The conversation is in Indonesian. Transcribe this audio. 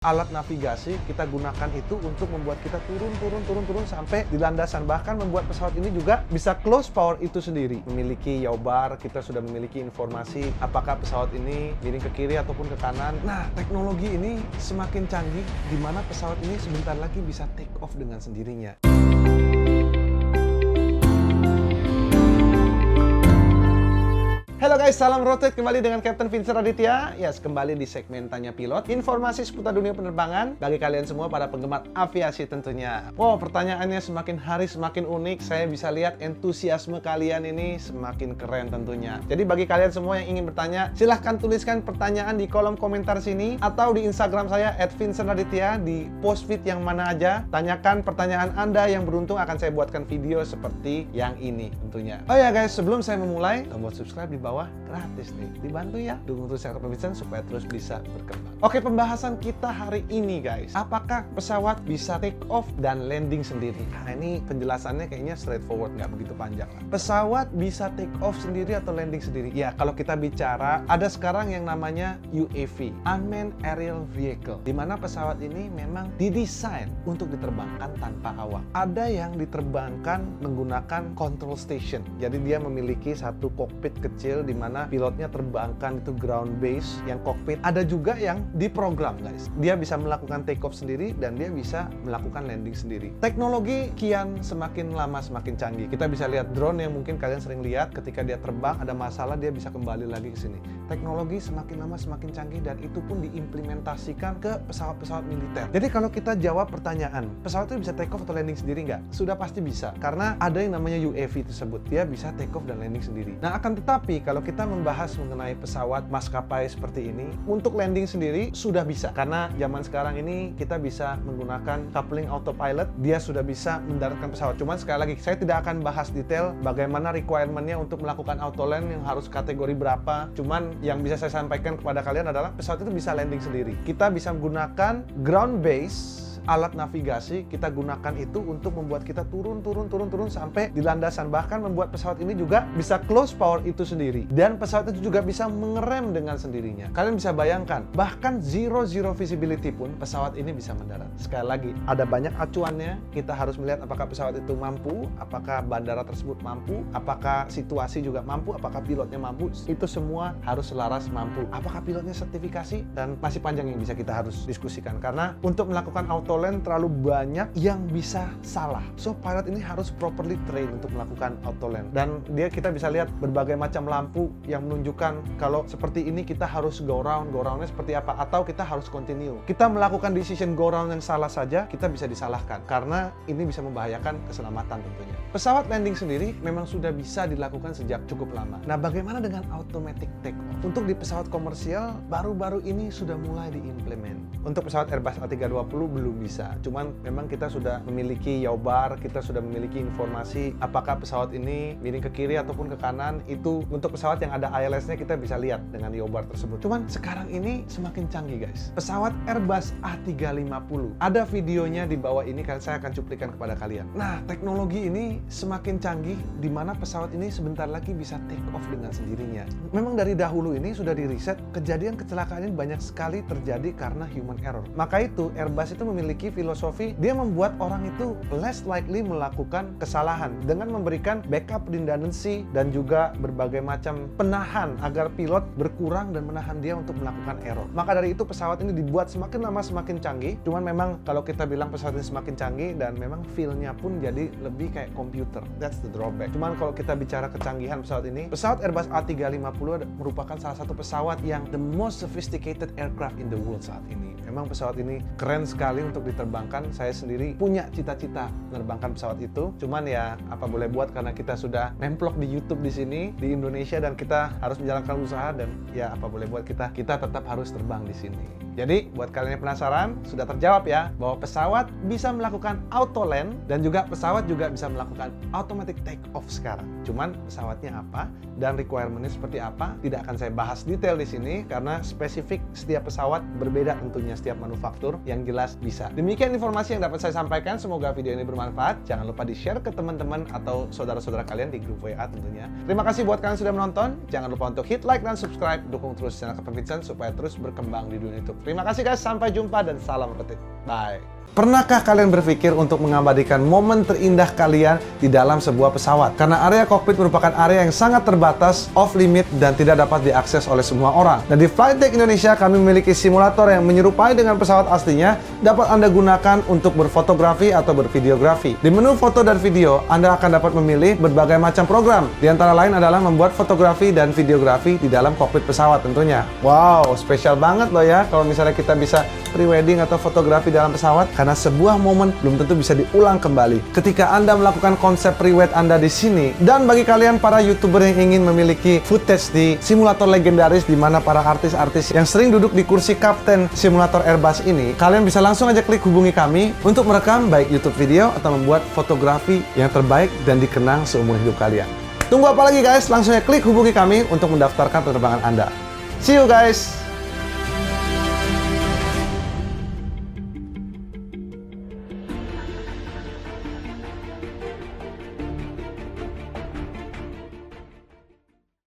Alat navigasi kita gunakan itu untuk membuat kita turun sampai di landasan. Bahkan membuat pesawat ini juga bisa close power itu sendiri. Memiliki yaw bar, kita sudah memiliki informasi apakah pesawat ini miring ke kiri ataupun ke kanan. Nah, teknologi ini semakin canggih di mana pesawat ini sebentar lagi bisa take off dengan sendirinya. Halo guys, salam rotate kembali dengan Captain Vincent Raditya. Yes, kembali di segmen Tanya Pilot. Informasi seputar dunia penerbangan bagi kalian semua para penggemar aviasi tentunya. Wow, pertanyaannya semakin hari semakin unik. Saya bisa lihat entusiasme kalian ini semakin keren tentunya. Jadi bagi kalian semua yang ingin bertanya, silahkan tuliskan pertanyaan di kolom komentar sini atau di Instagram saya @vincentraditya di post feed yang mana aja. Tanyakan pertanyaan Anda yang beruntung akan saya buatkan video seperti yang ini tentunya. Oh ya guys, sebelum saya memulai, tombol subscribe di bawah gratis nih, dibantu ya, dukung terus Captain Vincent supaya terus bisa berkembang. Oke, pembahasan kita hari ini guys, apakah pesawat bisa take off dan landing sendiri? Nah, ini penjelasannya kayaknya straightforward, nggak begitu panjang lah. Pesawat bisa take off sendiri atau landing sendiri? Ya, kalau kita bicara, ada sekarang yang namanya UAV, Unmanned Aerial Vehicle, di mana pesawat ini memang didesain untuk diterbangkan tanpa awak. Ada yang diterbangkan menggunakan control station, jadi dia memiliki satu kokpit kecil di mana pilotnya terbangkan itu ground base yang kokpit. Ada juga yang diprogram guys, dia bisa melakukan take off sendiri dan dia bisa melakukan landing sendiri. Teknologi kian semakin lama semakin canggih. Kita bisa lihat drone yang mungkin kalian sering lihat, ketika dia terbang ada masalah dia bisa kembali lagi ke sini. Teknologi semakin lama semakin canggih dan itu pun diimplementasikan ke pesawat-pesawat militer. Jadi kalau kita jawab pertanyaan, pesawat itu bisa take off atau landing sendiri nggak? Sudah pasti bisa, karena ada yang namanya UAV tersebut, dia bisa take off dan landing sendiri. Nah, akan tetapi kalau kita membahas mengenai pesawat maskapai seperti ini, untuk landing sendiri sudah bisa, karena zaman sekarang ini kita bisa menggunakan coupling autopilot, dia sudah bisa mendaratkan pesawat. Cuman sekali lagi, saya tidak akan bahas detail bagaimana requirement-nya untuk melakukan auto land yang harus kategori berapa. Cuman yang bisa saya sampaikan kepada kalian adalah pesawat itu bisa landing sendiri. Kita bisa menggunakan ground base, alat navigasi kita gunakan itu untuk membuat kita turun sampai di landasan. Bahkan membuat pesawat ini juga bisa close power itu sendiri, dan pesawat itu juga bisa mengerem dengan sendirinya. Kalian bisa bayangkan, bahkan zero visibility pun pesawat ini bisa mendarat. Sekali lagi, ada banyak acuannya. Kita harus melihat apakah pesawat itu mampu, apakah bandara tersebut mampu, apakah situasi juga mampu, apakah pilotnya mampu. Itu semua harus selaras mampu. Apakah pilotnya sertifikasi? Dan masih panjang yang bisa kita harus diskusikan, karena untuk melakukan auto land terlalu banyak yang bisa salah. So pilot ini harus properly train untuk melakukan auto land. Dan kita bisa lihat berbagai macam lampu yang menunjukkan kalau seperti ini kita harus go roundnya seperti apa, atau kita harus continue. Kita melakukan decision go round yang salah saja, kita bisa disalahkan karena ini bisa membahayakan keselamatan tentunya. Pesawat landing sendiri memang sudah bisa dilakukan sejak cukup lama. Nah, bagaimana dengan automatic take off? Untuk di pesawat komersial baru-baru ini sudah mulai diimplement. Untuk pesawat Airbus A320 belum bisa. Cuman memang kita sudah memiliki yaw bar, kita sudah memiliki informasi apakah pesawat ini miring ke kiri ataupun ke kanan. Itu untuk pesawat yang ada ILS-nya kita bisa lihat dengan yaw bar tersebut. Cuman sekarang ini semakin canggih guys. Pesawat Airbus A350, ada videonya di bawah ini, saya akan cuplikan kepada kalian. Nah, teknologi ini semakin canggih di mana pesawat ini sebentar lagi bisa take off dengan sendirinya. Memang dari dahulu ini sudah diriset, kejadian kecelakaan ini banyak sekali terjadi karena human error. Maka itu Airbus itu memiliki filosofi, dia membuat orang itu less likely melakukan kesalahan dengan memberikan backup redundancy dan juga berbagai macam penahan agar pilot berkurang dan menahan dia untuk melakukan error. Maka dari itu pesawat ini dibuat semakin lama semakin canggih. Cuman memang kalau kita bilang pesawat ini semakin canggih dan memang feel-nya pun jadi lebih kayak komputer. That's the drawback. Cuman kalau kita bicara kecanggihan pesawat ini, pesawat Airbus A350 merupakan salah satu pesawat yang the most sophisticated aircraft in the world saat ini. Memang pesawat ini keren sekali untuk diterbangkan. Saya sendiri punya cita-cita menerbangkan pesawat itu. Cuman ya apa boleh buat, karena kita sudah nemplok di YouTube di sini di Indonesia dan kita harus menjalankan usaha, dan ya apa boleh buat, kita tetap harus terbang di sini. Jadi buat kalian yang penasaran, sudah terjawab ya bahwa pesawat bisa melakukan auto land dan juga pesawat juga bisa melakukan automatic take off sekarang. Cuman pesawatnya apa dan requirement-nya seperti apa tidak akan saya bahas detail di sini karena spesifik setiap pesawat berbeda tentunya setiap manufaktur yang jelas bisa. Demikian informasi yang dapat saya sampaikan. Semoga video ini bermanfaat. Jangan lupa di-share ke teman-teman atau saudara-saudara kalian di grup WA tentunya. Terima kasih buat kalian sudah menonton. Jangan lupa untuk hit like dan subscribe. Dukung terus channel Captain Vincent supaya terus berkembang di dunia YouTube. Terima kasih guys. Sampai jumpa dan salam rotik. Bye. Pernahkah kalian berpikir untuk mengabadikan momen terindah kalian di dalam sebuah pesawat? Karena area kokpit merupakan area yang sangat terbatas, off limit, dan tidak dapat diakses oleh semua orang. Dan di Flight Deck Indonesia, kami memiliki simulator yang menyerupai dengan pesawat aslinya, dapat Anda gunakan untuk berfotografi atau bervideografi. Di menu foto dan video, Anda akan dapat memilih berbagai macam program. Di antara lain adalah membuat fotografi dan videografi di dalam kokpit pesawat tentunya. Wow, spesial banget loh ya kalau misalnya kita bisa pre-wedding atau fotografi dalam pesawat. Karena sebuah momen belum tentu bisa diulang kembali ketika Anda melakukan konsep pre-wed Anda di sini. Dan bagi kalian para YouTuber yang ingin memiliki footage di simulator legendaris di mana para artis-artis yang sering duduk di kursi kapten simulator Airbus ini, kalian bisa langsung aja klik hubungi kami untuk merekam baik YouTube video atau membuat fotografi yang terbaik dan dikenang seumur hidup kalian. Tunggu apa lagi guys? Langsung aja klik hubungi kami untuk mendaftarkan penerbangan Anda. See you guys!